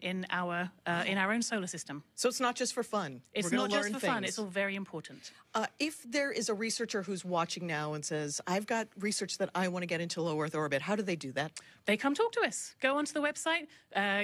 in our own solar system. So it's not just for fun. It's not just for fun. It's all very important. If there is a researcher who's watching now and says, I've got research that I want to get into low Earth orbit, how do they do that? They come talk to us. Go onto the website,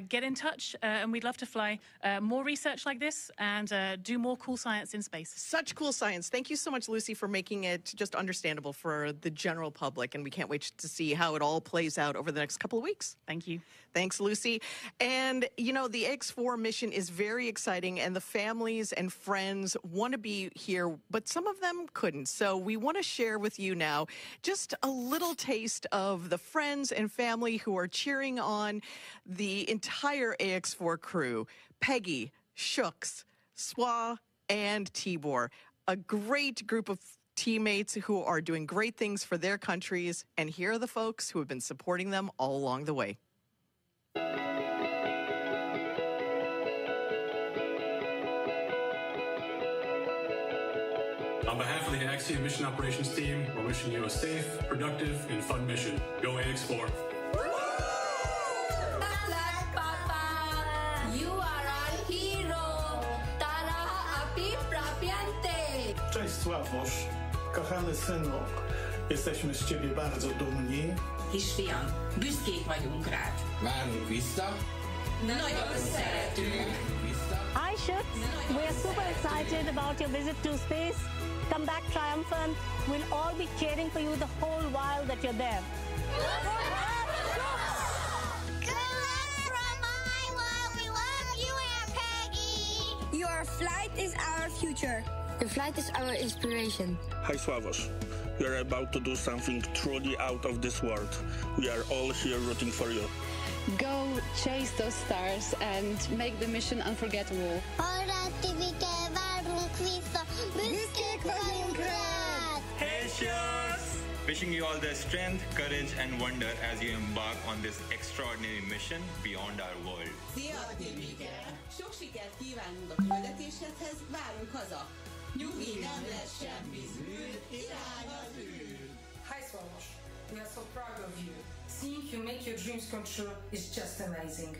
get in touch, and we'd love to fly more research like this and do more cool science in space. Such cool science. Thank you so much, Lucy, for making it just understandable for the general public. And we can't wait to see how it all plays out over the next couple of weeks. Thank you. Thanks, Lucy. And, you know, the AX4 mission is very exciting, and the families and friends want to be here, but some of them couldn't. So we want to share with you now just a little taste of the friends and family who are cheering on the entire AX4 crew. Peggy, Shooks, Swa, and Tibor. A great group of teammates who are doing great things for their countries. And here are the folks who have been supporting them all along the way. On behalf of the Axiom Mission Operations Team, we're wishing you a safe, productive, and fun mission. Go AX4. You are our hero. Tara api prapiante. Cześć Sławosz, kochany synu, jesteśmy z ciebie bardzo dumni. Kisfiam, büszkék vagyunk rád. Várunk vissza. Nagyon szeretünk. Hi, Shooks. We are super excited about your visit to space. Come back triumphant. We'll all be cheering for you the whole while that you're there. Good luck from Iowa. We love you, Aunt Peggy. Your flight is our future. Your flight is our inspiration. Hi, Sławos. You are about to do something truly out of this world. We are all here rooting for you. Go chase those stars and make the mission unforgettable. Hey, Shooks! Wishing you all the strength, courage, and wonder as you embark on this extraordinary mission beyond our world. Szia, Tibike! Sok sikert kívánunk a küldetéshez, várunk haza! Nyugi, nem lesz semmi zűr, irány az űr! Hi, Swarosh. We are so proud of you. Seeing you make your dreams come true is just amazing.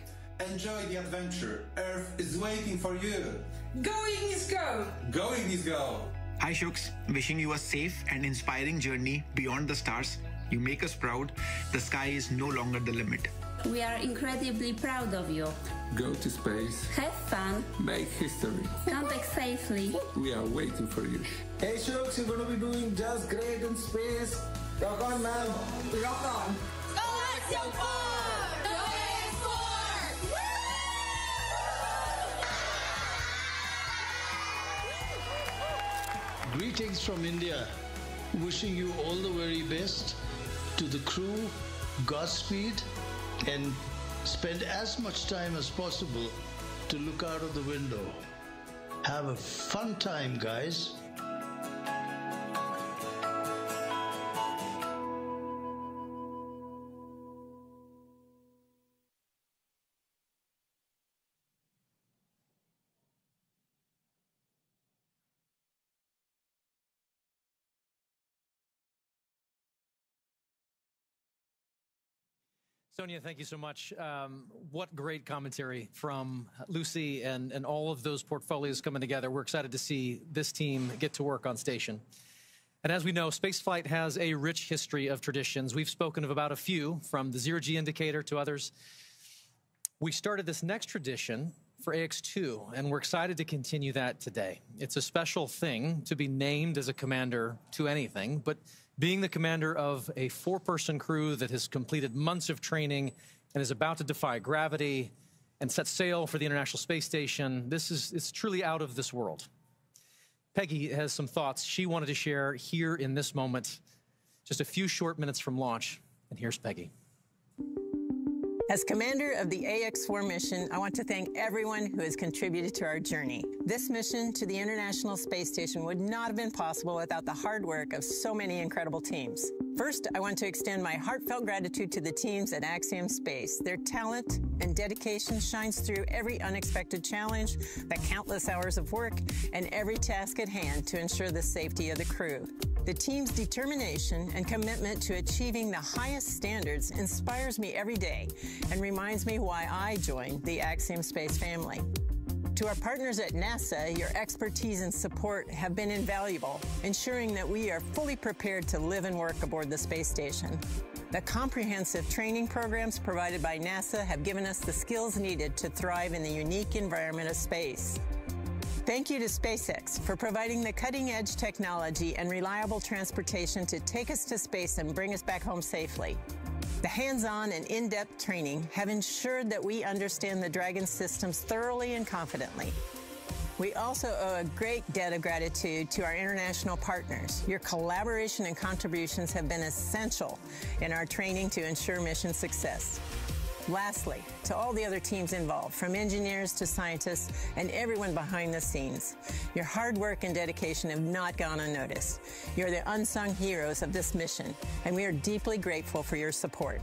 Enjoy the adventure. Earth is waiting for you. Going is go! Going is go! Hi, Shooks. Wishing you a safe and inspiring journey beyond the stars. You make us proud. The sky is no longer the limit. We are incredibly proud of you. Go to space. Have fun. Make history. Come back safely. We are waiting for you. Hey, Shooks, you're going to be doing just great in space. Rock on, man. Rock on! Go AX4! Go AX4! Greetings from India. Wishing you all the very best. To the crew, Godspeed, and spend as much time as possible to look out of the window. Have a fun time, guys. Sonia, thank you so much. What great commentary from Lucy and all of those portfolios coming together. We're excited to see this team get to work on station. And as we know, spaceflight has a rich history of traditions. We've spoken of about a few, from the zero-G indicator to others. We started this next tradition for AX2, and we're excited to continue that today. It's a special thing to be named as a commander to anything, but being the commander of a four-person crew that has completed months of training and is about to defy gravity and set sail for the International Space Station, it's truly out of this world. Peggy has some thoughts she wanted to share here in this moment, just a few short minutes from launch, and here's Peggy. As commander of the AX4 mission, I want to thank everyone who has contributed to our journey. This mission to the International Space Station would not have been possible without the hard work of so many incredible teams. First, I want to extend my heartfelt gratitude to the teams at Axiom Space. Their talent and dedication shines through every unexpected challenge, the countless hours of work, and every task at hand to ensure the safety of the crew. The team's determination and commitment to achieving the highest standards inspires me every day and reminds me why I joined the Axiom Space family. To our partners at NASA, your expertise and support have been invaluable, ensuring that we are fully prepared to live and work aboard the space station. The comprehensive training programs provided by NASA have given us the skills needed to thrive in the unique environment of space. Thank you to SpaceX for providing the cutting-edge technology and reliable transportation to take us to space and bring us back home safely. The hands-on and in-depth training have ensured that we understand the Dragon systems thoroughly and confidently. We also owe a great debt of gratitude to our international partners. Your collaboration and contributions have been essential in our training to ensure mission success. Lastly, to all the other teams involved, from engineers to scientists and everyone behind the scenes, your hard work and dedication have not gone unnoticed. You're the unsung heroes of this mission, and we are deeply grateful for your support.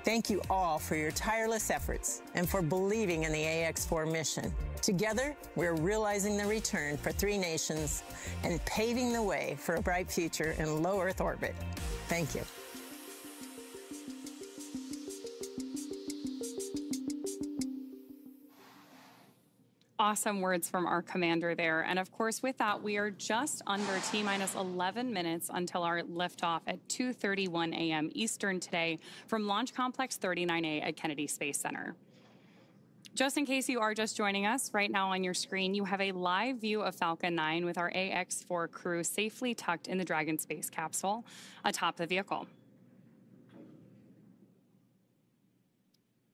Thank you all for your tireless efforts and for believing in the AX4 mission. Together, we're realizing the return for 3 nations and paving the way for a bright future in low Earth orbit. Thank you. Awesome words from our commander there. And of course, with that, we are just under T-minus 11 minutes until our liftoff at 2:31 a.m. Eastern today from Launch Complex 39A at Kennedy Space Center. Just in case you are just joining us, right now on your screen, you have a live view of Falcon 9 with our AX4 crew safely tucked in the Dragon space capsule atop the vehicle.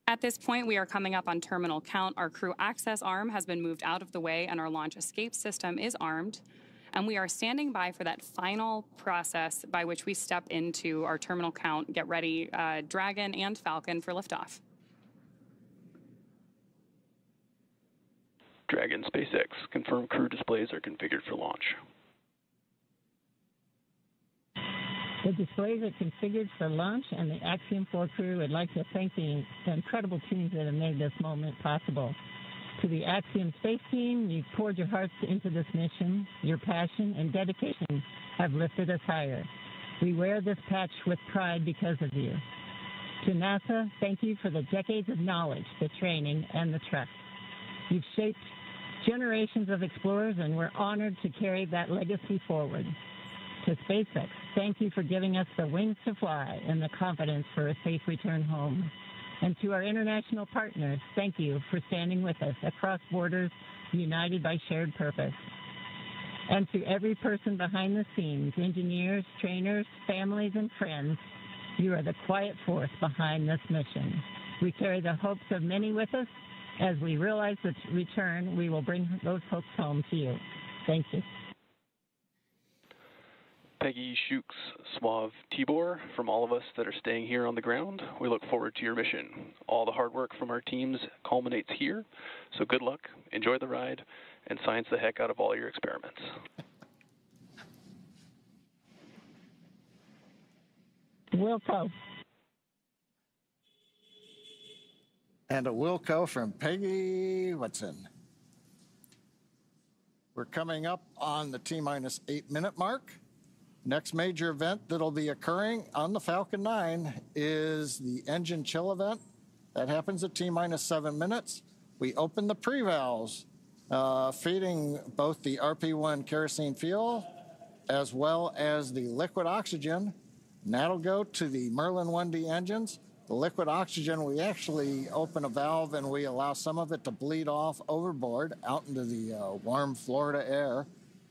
At this point, we are coming up on terminal count. Our crew access arm has been moved out of the way and our launch escape system is armed. And we are standing by for that final process by which we step into our terminal count, get ready, Dragon and Falcon for liftoff. Dragon SpaceX, confirm crew displays are configured for launch. The displays are configured for launch, and the Axiom 4 crew would like to thank the incredible teams that have made this moment possible. To the Axiom Space team, you've poured your hearts into this mission. Your passion and dedication have lifted us higher. We wear this patch with pride because of you. To NASA, thank you for the decades of knowledge, the training, and the trust. You've shaped generations of explorers, and we're honored to carry that legacy forward. To SpaceX, thank you for giving us the wings to fly and the confidence for a safe return home. And to our international partners, thank you for standing with us across borders, united by shared purpose. And to every person behind the scenes, engineers, trainers, families, and friends, you are the quiet force behind this mission. We carry the hopes of many with us. As we realize the return, we will bring those hopes home to you. Thank you. Peggy Shooks, Suave Tibor, from all of us that are staying here on the ground, we look forward to your mission. All the hard work from our teams culminates here, so good luck, enjoy the ride, and science the heck out of all your experiments. Wilco. And a Wilco from Peggy Watson. We're coming up on the T-minus 8-minute mark. Next major event that'll be occurring on the Falcon 9 is the engine chill event. That happens at T-minus 7 minutes. We open the pre-valves, feeding both the RP-1 kerosene fuel as well as the liquid oxygen. And that'll go to the Merlin 1D engines. The liquid oxygen, we actually open a valve and we allow some of it to bleed off overboard out into the warm Florida air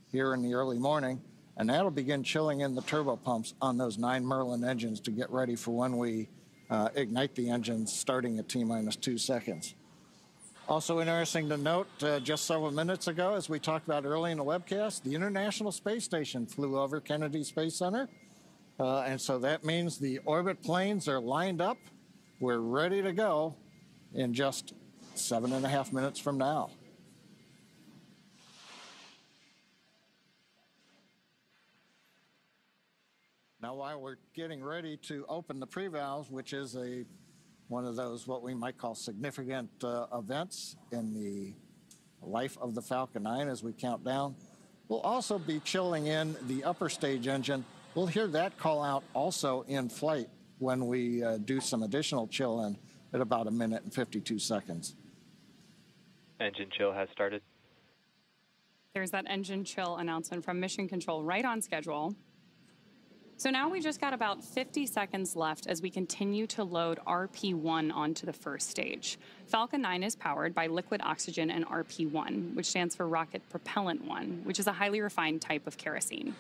here in the early morning. And that'll begin chilling in the turbo pumps on those 9 Merlin engines to get ready for when we ignite the engines starting at T-minus 2 seconds. Also interesting to note, just several minutes ago, as we talked about early in the webcast, the International Space Station flew over Kennedy Space Center. And so that means the orbit planes are lined up. We're ready to go in just 7.5 minutes from now. Now, while we're getting ready to open the pre-valves, which is one of those what we might call significant events in the life of the Falcon 9 as we count down, We'll also be chilling in the upper stage engine. We'll hear that call out also in flight when we do some additional chill in at about 1 minute and 52 seconds. Engine chill has started. There's that engine chill announcement from Mission Control, right on schedule. So now we just got about 50 seconds left as we continue to load RP1 onto the first stage. Falcon 9 is powered by liquid oxygen and RP1, which stands for Rocket Propellant 1, which is a highly refined type of kerosene.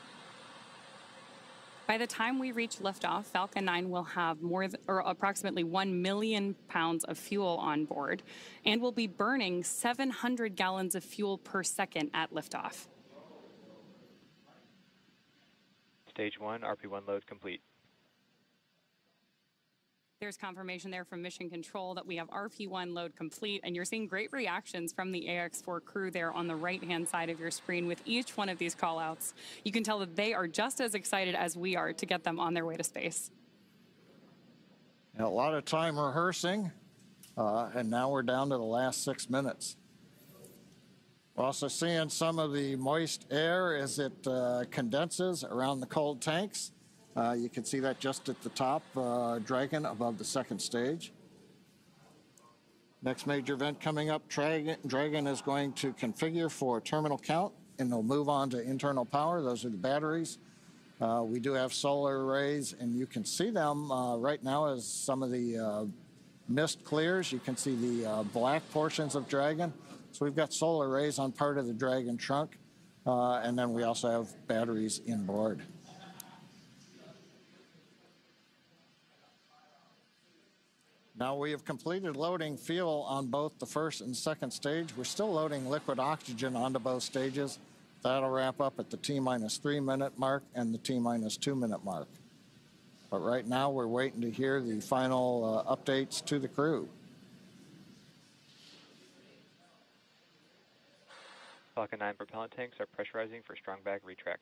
By the time we reach liftoff, Falcon 9 will have approximately 1 million pounds of fuel on board and will be burning 700 gallons of fuel per second at liftoff. Stage 1, RP1 load complete. There's confirmation there from Mission Control that we have RP1 load complete, and you're seeing great reactions from the AX4 crew there on the right-hand side of your screen with each one of these call-outs. You can tell that they are just as excited as we are to get them on their way to space. A lot of time rehearsing, and now we're down to the last 6 minutes. We're also seeing some of the moist air as it condenses around the cold tanks. You can see that just at the top, Dragon above the second stage. Next major event coming up, Dragon is going to configure for terminal count, and they'll move on to internal power. Those are the batteries. We do have solar arrays, and you can see them right now as some of the mist clears. You can see the black portions of Dragon. So we've got solar arrays on part of the Dragon trunk, and then we also have batteries inboard. Now we have completed loading fuel on both the first and second stage. We're still loading liquid oxygen onto both stages. That'll wrap up at the T-3 minute mark and the T-2 minute mark. But right now we're waiting to hear the final updates to the crew. Falcon 9 propellant tanks are pressurizing for strong back retract.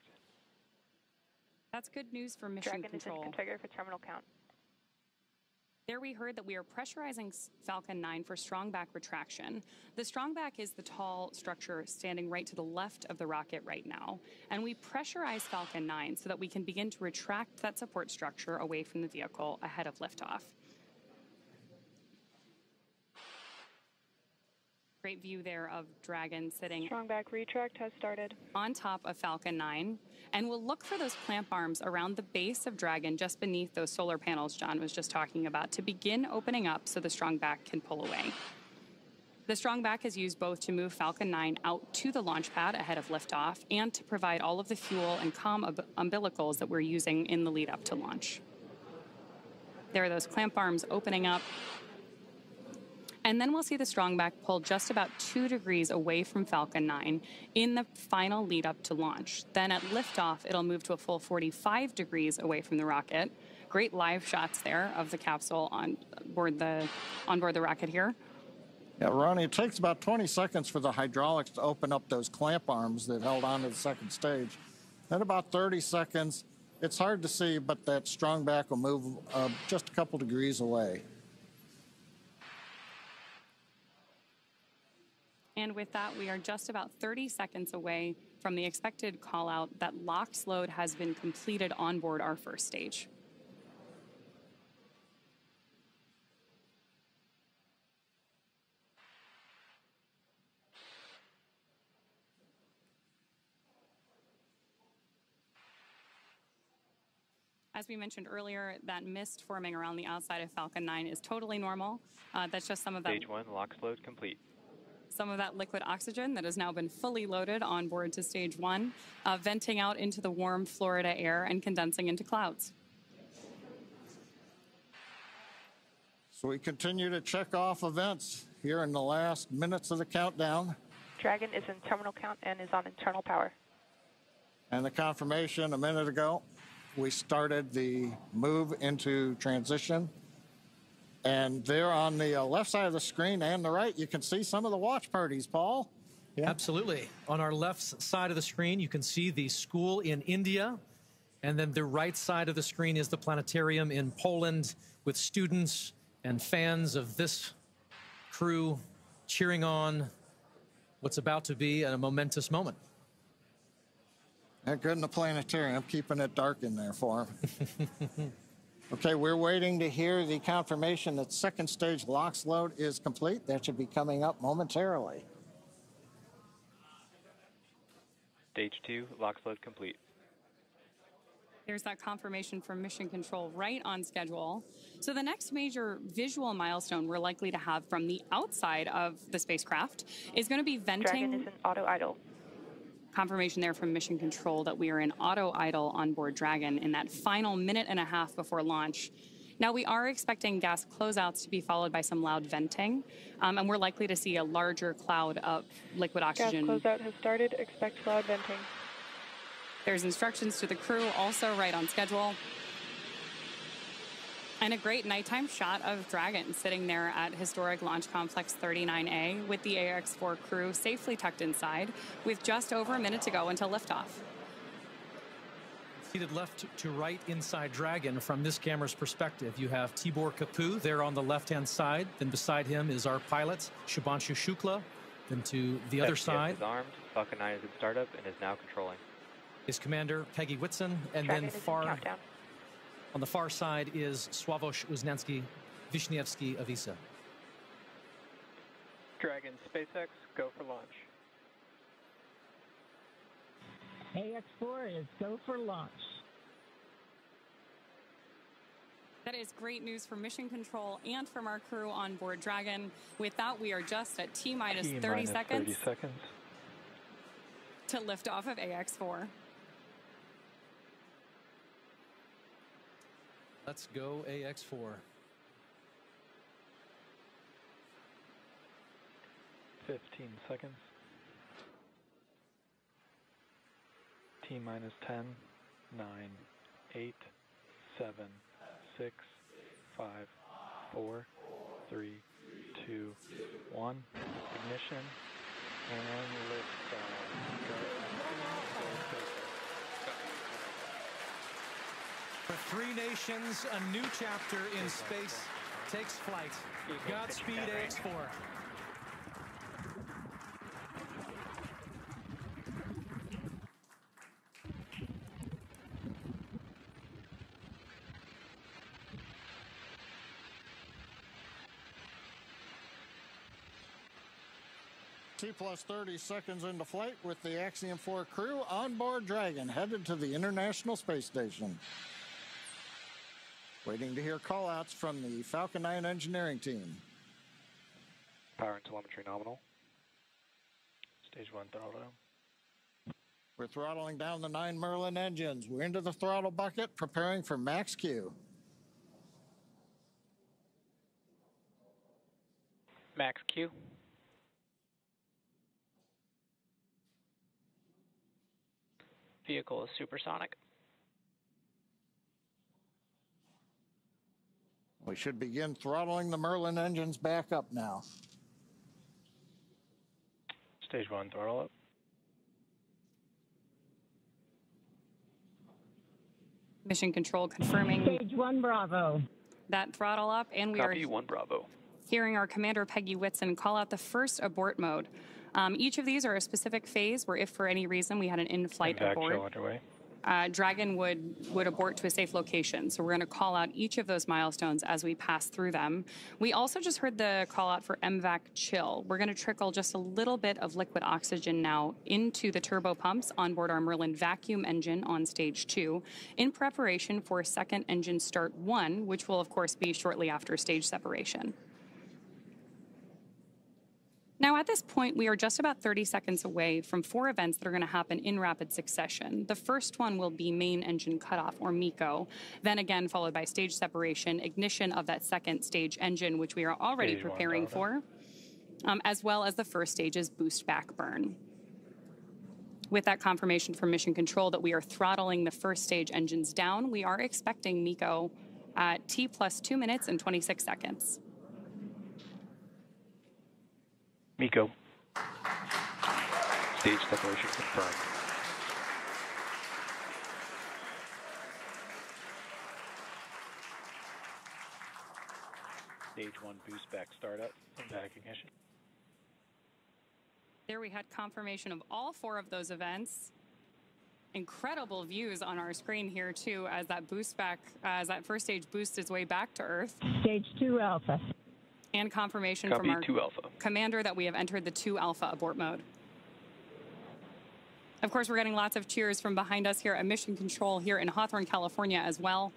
That's good news for Mission Control. Dragon is in configure for terminal count. There we heard that we are pressurizing Falcon 9 for strong back retraction. The strong back is the tall structure standing right to the left of the rocket right now. And we pressurize Falcon 9 so that we can begin to retract that support structure away from the vehicle ahead of liftoff. Great view there of Dragon sitting strong back retract has started on top of Falcon 9, and we'll look for those clamp arms around the base of Dragon just beneath those solar panels John was just talking about to begin opening up so the strong back can pull away. The strong back is used both to move Falcon 9 out to the launch pad ahead of liftoff and to provide all of the fuel and comm umbilicals that we're using in the lead up to launch. There are those clamp arms opening up. And then we'll see the strong back pull just about 2 degrees away from Falcon 9 in the final lead up to launch. Then at liftoff, it'll move to a full 45 degrees away from the rocket. Great live shots there of the capsule on board the rocket here. Yeah, Ronnie, it takes about 20 seconds for the hydraulics to open up those clamp arms that held on to the second stage. Then about 30 seconds, it's hard to see, but that strong back will move just a couple degrees away. And with that, we are just about 30 seconds away from the expected call out that LOX load has been completed on board our first stage. As we mentioned earlier, that mist forming around the outside of Falcon 9 is totally normal. That's just some of that. Stage 1, LOX load complete. Some of that liquid oxygen that has now been fully loaded on board to stage 1, venting out into the warm Florida air and condensing into clouds. So we continue to check off events here in the last minutes of the countdown. Dragon is in terminal count and is on internal power. And the confirmation a minute ago, we started the move into transition. And there on the left side of the screen and the right, you can see some of the watch parties, Paul. Yeah. Absolutely. On our left side of the screen, you can see the school in India. And then the right side of the screen is the planetarium in Poland with students and fans of this crew cheering on what's about to be a momentous moment. That good in the planetarium. I'm keeping it dark in there for him. Okay, we're waiting to hear the confirmation that second stage LOX load is complete. That should be coming up momentarily. Stage 2, LOX load complete. There's that confirmation from Mission Control right on schedule. So the next major visual milestone we're likely to have from the outside of the spacecraft is going to be venting. Dragon is in auto idle. Confirmation there from Mission Control that we are in auto idle on board Dragon in that final minute and a half before launch. Now, we are expecting gas closeouts to be followed by some loud venting, and we're likely to see a larger cloud of liquid oxygen. Gas closeout has started. Expect loud venting. There's instructions to the crew, also right on schedule. And a great nighttime shot of Dragon sitting there at historic Launch Complex 39A with the AX-4 crew safely tucked inside with just over a minute to go until liftoff. Seated left to right inside Dragon from this camera's perspective, you have Tibor Kapu there on the left-hand side. Then beside him is our pilot, Shubhanshu Shukla. Then to the other side is armed. Falcon 9 is in startup and is now controlling. Is Commander Peggy Whitson, and Dragon then on the far side is Sławomir Wisniewski of ESA. Dragon SpaceX, go for launch. AX-4 is go for launch. That is great news for Mission Control and from our crew on board Dragon. With that, we are just at T-minus 30 seconds. 30 seconds. To lift off of AX-4. Let's go AX-4. Fifteen seconds. T-minus 10, 9, 8, 7, 6, 5, 4, 3, 2, 1. Ignition and lift For three nations, a new chapter in space takes flight. Godspeed, AX-4. T plus 30 seconds into flight with the Axiom 4 crew on board Dragon, headed to the International Space Station. Waiting to hear call-outs from the Falcon 9 engineering team. Power and telemetry nominal. Stage 1 throttle down. We're throttling down the 9 Merlin engines. We're into the throttle bucket, preparing for max Q. Max Q. Vehicle is supersonic. We should begin throttling the Merlin engines back up now. Stage 1 throttle up. Mission Control confirming. Stage 1 Bravo. That throttle up, and we Copy, are 1 Bravo. Hearing our Commander Peggy Whitson call out the first abort mode. Each of these are a specific phase where if for any reason we had an in-flight abort, Dragon would abort to a safe location. So we're going to call out each of those milestones as we pass through them. We also just heard the call out for MVAC chill. We're going to trickle just a little bit of liquid oxygen now into the turbo pumps on board our Merlin vacuum engine on stage 2 in preparation for second engine start 1, which will of course be shortly after stage separation. Now, at this point, we are just about 30 seconds away from 4 events that are going to happen in rapid succession. The first one will be main engine cutoff, or MECO, then again followed by stage separation, ignition of that second stage engine, which we are already preparing for, as well as the first stage's boost back burn. With that confirmation from Mission Control that we are throttling the first stage engines down, we are expecting MECO at T plus 2 minutes and 26 seconds. MECO. Stage separation confirmed. Stage 1 boost back startup and back ignition. There we had confirmation of all 4 of those events. Incredible views on our screen here, too, as that boost back, as that first stage boosts its way back to Earth. Stage 2 Alpha. And confirmation Copy, from our 2 Alpha. commander that we have entered the 2 Alpha abort mode. Of course, we're getting lots of cheers from behind us here at Mission Control here in Hawthorne, California as well.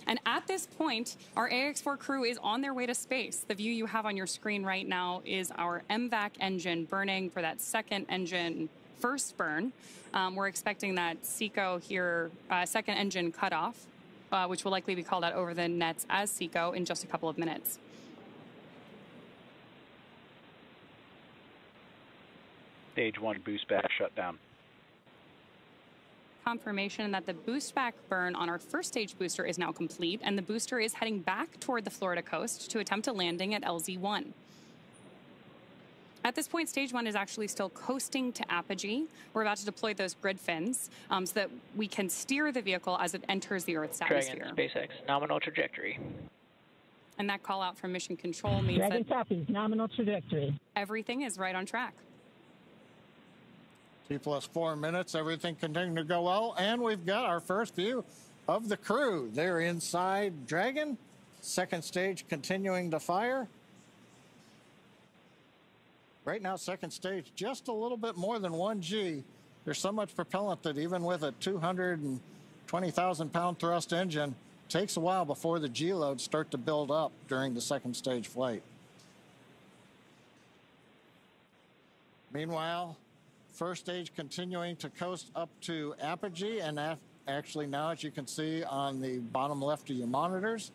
And at this point, our AX4 crew is on their way to space. The view you have on your screen right now is our MVAC engine burning for that second engine first burn. We're expecting that SECO here, second engine cutoff, which will likely be called out over the nets as SECO in just a couple of minutes. Stage 1 boost back shut down. Confirmation that the boost back burn on our first stage booster is now complete, and the booster is heading back toward the Florida coast to attempt a landing at LZ1. At this point, stage 1 is actually still coasting to apogee. We're about to deploy those grid fins so that we can steer the vehicle as it enters the Earth's atmosphere. Dragon, SpaceX, nominal trajectory. And that call out from Mission Control means Dragon that copies, nominal trajectory. everything is right on track. T plus 4 minutes, everything continuing to go well, and we've got our first view of the crew. They're inside Dragon, second stage continuing to fire. Right now, second stage, just a little bit more than 1 G. There's so much propellant that even with a 220,000-pound thrust engine, it takes a while before the G loads start to build up during the second stage flight. Meanwhile, first stage continuing to coast up to apogee, and that actually now, as you can see on the bottom left of your monitors,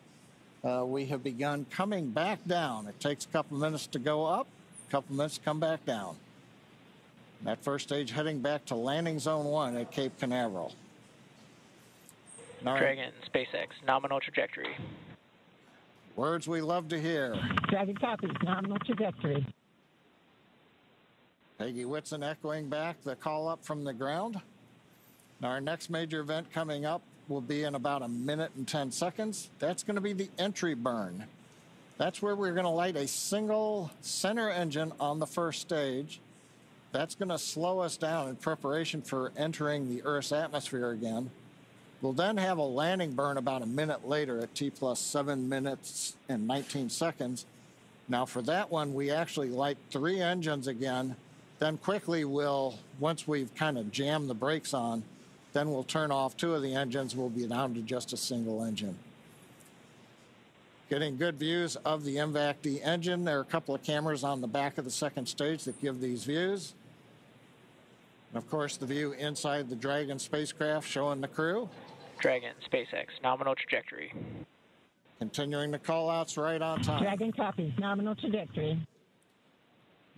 we have begun coming back down. It takes a couple minutes to go up, a couple minutes to come back down. That first stage heading back to landing zone 1 at Cape Canaveral. Dragon, SpaceX, nominal trajectory. Words we love to hear. Dragon copies, nominal trajectory. Peggy Whitson echoing back the call up from the ground. Now our next major event coming up will be in about 1 minute and 10 seconds. That's going to be the entry burn. That's where we're going to light a single center engine on the first stage. That's going to slow us down in preparation for entering the Earth's atmosphere again. We'll then have a landing burn about 1 minute later at T plus 7 minutes and 19 seconds. Now for that one, we actually light 3 engines again. Then quickly once we've kind of jammed the brakes on, then we'll turn off 2 of the engines. We'll be down to just a single engine. Getting good views of the MVAC-D engine. There are a couple of cameras on the back of the second stage that give these views. And of course, the view inside the Dragon spacecraft showing the crew. Dragon, SpaceX, nominal trajectory. Continuing the call-outs right on time. Dragon copies, nominal trajectory.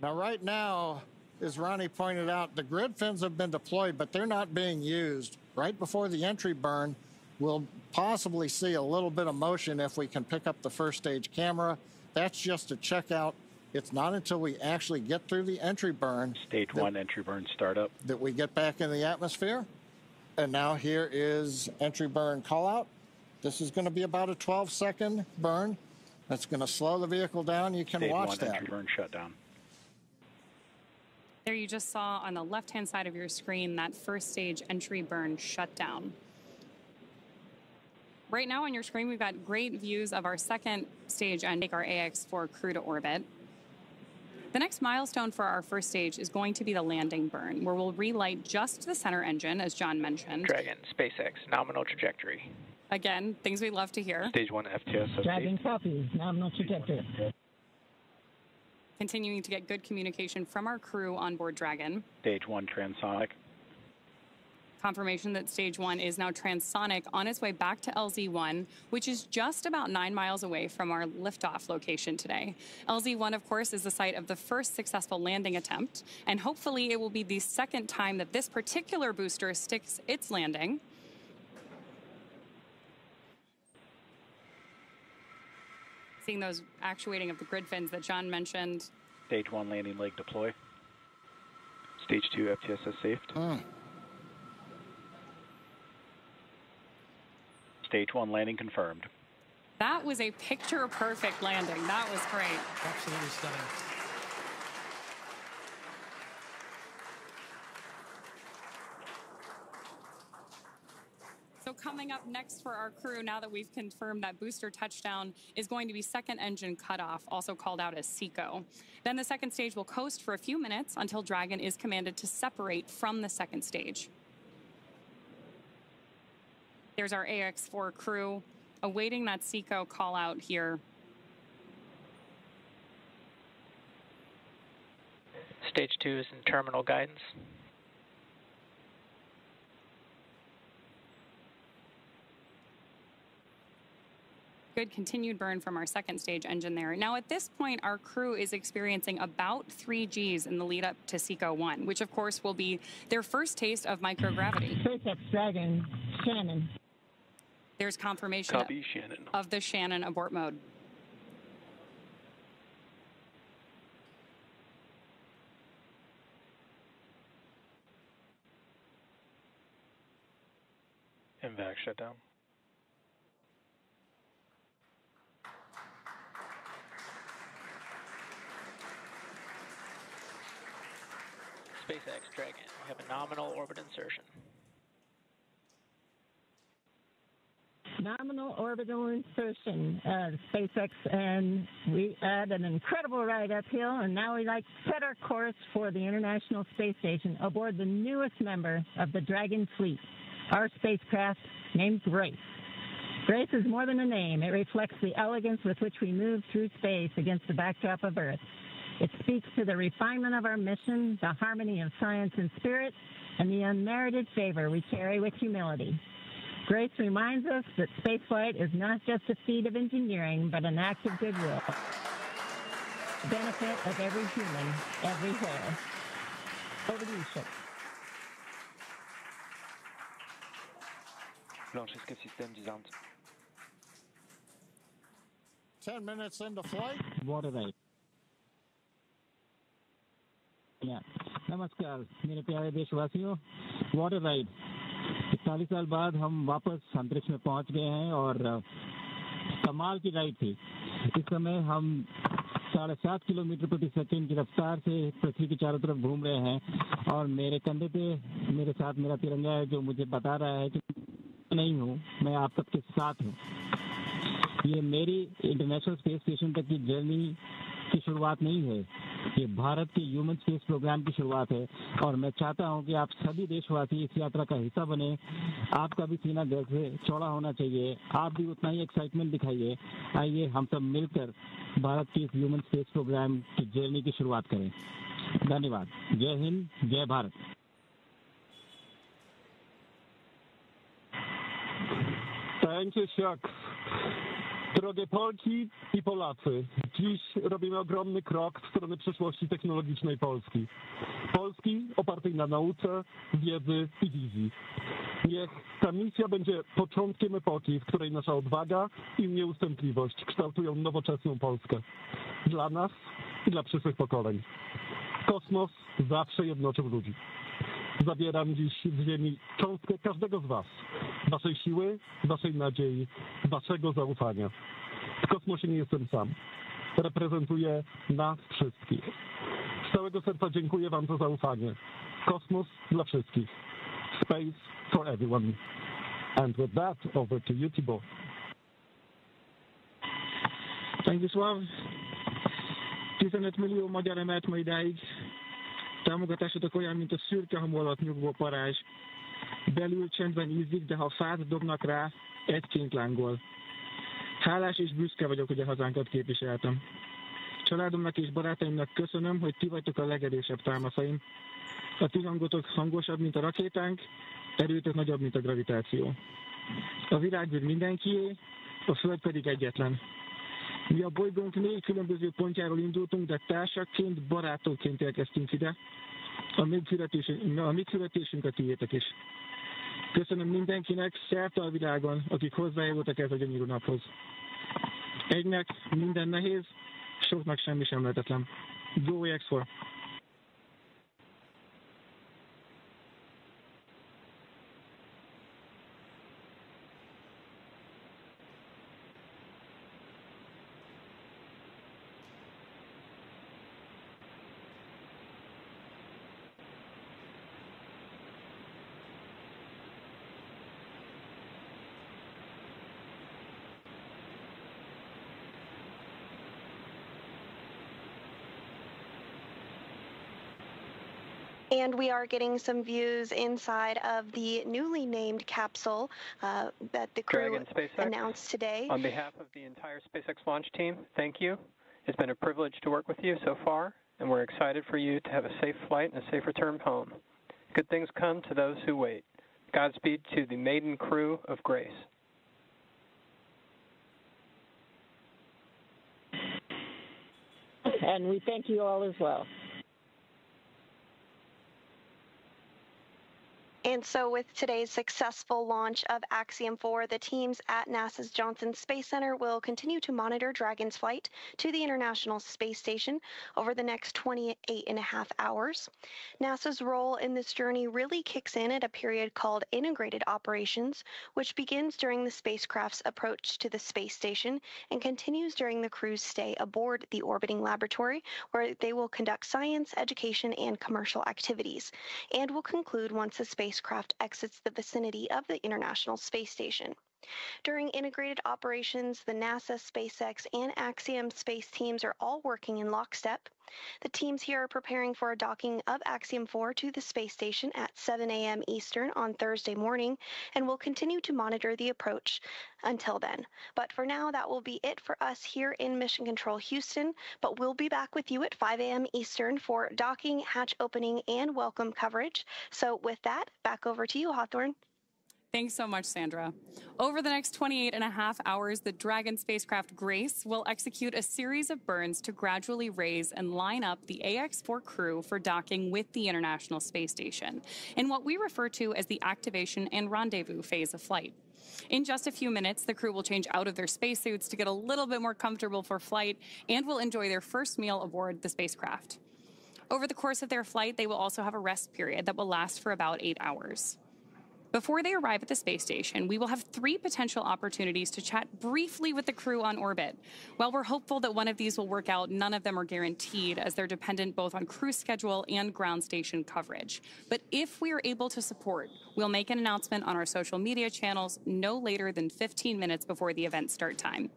Now, right now, as Ronnie pointed out, the grid fins have been deployed, but they're not being used. Right before the entry burn, we'll possibly see a little bit of motion if we can pick up the first stage camera. That's just a checkout. It's not until we actually get through the entry burn. Stage 1 entry burn startup. That we get back in the atmosphere. And now here is entry burn call out. This is going to be about a 12-second burn. That's going to slow the vehicle down. You can Stage watch 1 that. entry burn shutdown. There you just saw on the left-hand side of your screen that first stage entry burn shutdown. Right now on your screen, we've got great views of our second stage and take our AX4 crew to orbit. The next milestone for our first stage is going to be the landing burn, where we'll relight just the center engine, as John mentioned. Dragon, SpaceX, nominal trajectory. Again, things we love to hear. Stage 1 FTS. Dragon copies, nominal trajectory. Continuing to get good communication from our crew on board Dragon. Stage 1 transonic. Confirmation that stage 1 is now transonic on its way back to LZ1, which is just about 9 miles away from our liftoff location today. LZ1, of course, is the site of the first successful landing attempt, and hopefully it will be the second time that this particular booster sticks its landing. Seeing those actuating of the grid fins that John mentioned. Stage 1 landing leg deploy. Stage 2 FTSS saved. Stage 1 landing confirmed. That was a picture-perfect landing. That was great. Absolutely stunning. Coming up next for our crew, now that we've confirmed that booster touchdown, is going to be second engine cutoff, also called out as SECO. Then the second stage will coast for a few minutes until Dragon is commanded to separate from the second stage. There's our AX4 crew awaiting that SECO call out here. Stage 2 is in terminal guidance. Good continued burn from our second stage engine there. Now at this point, our crew is experiencing about 3 Gs in the lead up to SECO 1, which of course will be their first taste of microgravity. SpaceX Dragon, Shannon. There's confirmation Copy, Shannon. of the Shannon abort mode. MVAC shutdown. SpaceX Dragon, we have a nominal orbit insertion. Nominal orbital insertion, SpaceX, and we had an incredible ride uphill, and now we like set our course for the International Space Station aboard the newest member of the Dragon fleet, our spacecraft named Grace. Grace is more than a name. It reflects the elegance with which we move through space against the backdrop of Earth. It speaks to the refinement of our mission, the harmony of science and spirit, and the unmerited favor we carry with humility. Grace reminds us that spaceflight is not just a feat of engineering, but an act of goodwill. The benefit of every human, everywhere. Over to you, Chip. Blanchesque système disarmed. 10 minutes into flight. Water right. Yeah. नमस्कार मेरे प्यारे देशवासियों, water ride 40 साल बाद हम वापस अंतरिक्ष में पहुंच गए हैं और कमाल की राइड थी। इस समय हम 7.5 किलोमीटर प्रति सेकंड की रफ्तार से पृथ्वी के चारों तरफ घूम रहे हैं और मेरे कंधे पे मेरे साथ मेरा तिरंगा है जो मुझे बता रहा है कि नहीं हूँ, मैं आप सबके साथ हूँ। ये मेरी इंटरनेशनल स्पेस स्टेशन तक की जर्नी की शुरुआत नहीं है, ये भारत के ह्यूमन स्पेस प्रोग्राम की शुरुआत है और मैं चाहता हूं कि आप सभी देशवासी इस यात्रा का हिस्सा बने। आपका भी सीना दिल से चौड़ा होना चाहिए, आप भी उतना ही एक्साइटमेंट दिखाइए। आइए हम सब मिलकर भारत के इस ह्यूमन स्पेस प्रोग्राम की जर्नी की शुरुआत करें। धन्यवाद। जय हिंद, जय Bharat. Thank you, Chuck. Drogie Polki i Polacy, dziś robimy ogromny krok w stronę przyszłości technologicznej Polski. Polski opartej na nauce, wiedzy i wizji. Niech ta misja będzie początkiem epoki, w której nasza odwaga i nieustępliwość kształtują nowoczesną Polskę. Dla nas i dla przyszłych pokoleń. Kosmos zawsze jednoczył ludzi. Zabieram dziś z ziemi cząstkę każdego z was. Waszej siły, waszej nadziei, waszego zaufania. W kosmosie nie jestem sam. Reprezentuję nas wszystkich. Z całego serca dziękuję wam za zaufanie. Kosmos dla wszystkich. Space for everyone. And with that, over to you, Tibor. Thank you, Sław. 15 millió magyar emelt ma idáig. Támogatásotok olyan, mint a szürke hamu alatt nyugvó parázs. Belül csendben ízik, de ha fát dobnak rá, egyként lángol. Hálás és büszke vagyok, hogy a hazánkat képviseltem. Családomnak és barátaimnak köszönöm, hogy ti vagytok a legerősebb támaszaim. A ti hangotok hangosabb, mint a rakétánk, erőtök nagyobb, mint a gravitáció. A világűr mindenkié, a Föld pedig egyetlen. Mi a bolygónk 4 különböző pontjáról indultunk, de társakként, barátokként érkeztünk ide. A mi küldetésünk a tiétek is. Köszönöm mindenkinek szerte a világon, akik hozzájárultak ez a gyönyörű naphoz. Egynek minden nehéz, soknak semmi sem lehetetlen. Go AX4! And we are getting some views inside of the newly named capsule that the crew announced today. On behalf of the entire SpaceX launch team, thank you. It's been a privilege to work with you so far, and we're excited for you to have a safe flight and a safe return home. Good things come to those who wait. Godspeed to the maiden crew of Grace. And we thank you all as well. And so with today's successful launch of Axiom 4, the teams at NASA's Johnson Space Center will continue to monitor Dragon's flight to the International Space Station over the next 28.5 hours. NASA's role in this journey really kicks in at a period called integrated operations, which begins during the spacecraft's approach to the space station and continues during the crew's stay aboard the orbiting laboratory, where they will conduct science, education, and commercial activities, and will conclude once the spacecraft exits the vicinity of the International Space Station. During integrated operations, the NASA, SpaceX, and Axiom space teams are all working in lockstep. The teams here are preparing for a docking of Axiom 4 to the space station at 7 a.m. Eastern on Thursday morning, and will continue to monitor the approach until then. But for now, that will be it for us here in Mission Control Houston, but we'll be back with you at 5 a.m. Eastern for docking, hatch opening, and welcome coverage. So with that, back over to you, Hawthorne. Thanks so much, Sandra. Over the next 28.5 hours, the Dragon spacecraft Grace will execute a series of burns to gradually raise and line up the AX-4 crew for docking with the International Space Station in what we refer to as the activation and rendezvous phase of flight. In just a few minutes, the crew will change out of their spacesuits to get a little bit more comfortable for flight and will enjoy their first meal aboard the spacecraft. Over the course of their flight, they will also have a rest period that will last for about 8 hours. Before they arrive at the space station, we will have 3 potential opportunities to chat briefly with the crew on orbit. While we're hopeful that one of these will work out, none of them are guaranteed, as they're dependent both on crew schedule and ground station coverage. But if we are able to support, we'll make an announcement on our social media channels no later than 15 minutes before the event start time.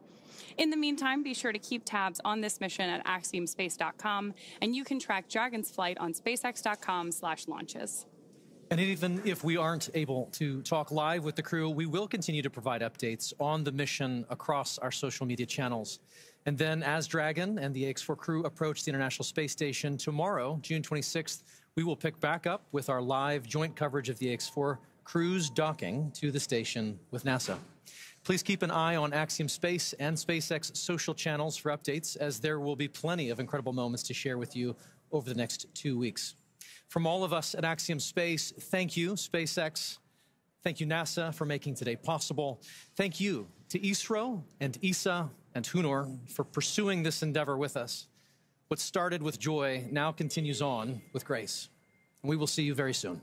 In the meantime, be sure to keep tabs on this mission at axiomspace.com, and you can track Dragon's flight on spacex.com/launches. And even if we aren't able to talk live with the crew, we will continue to provide updates on the mission across our social media channels. And then as Dragon and the AX-4 crew approach the International Space Station tomorrow, June 26th, we will pick back up with our live joint coverage of the AX-4 crew's docking to the station with NASA. Please keep an eye on Axiom Space and SpaceX social channels for updates, as there will be plenty of incredible moments to share with you over the next 2 weeks. From all of us at Axiom Space, thank you, SpaceX. Thank you, NASA, for making today possible. Thank you to ISRO and ESA and Hunor for pursuing this endeavor with us. What started with joy now continues on with grace. And we will see you very soon.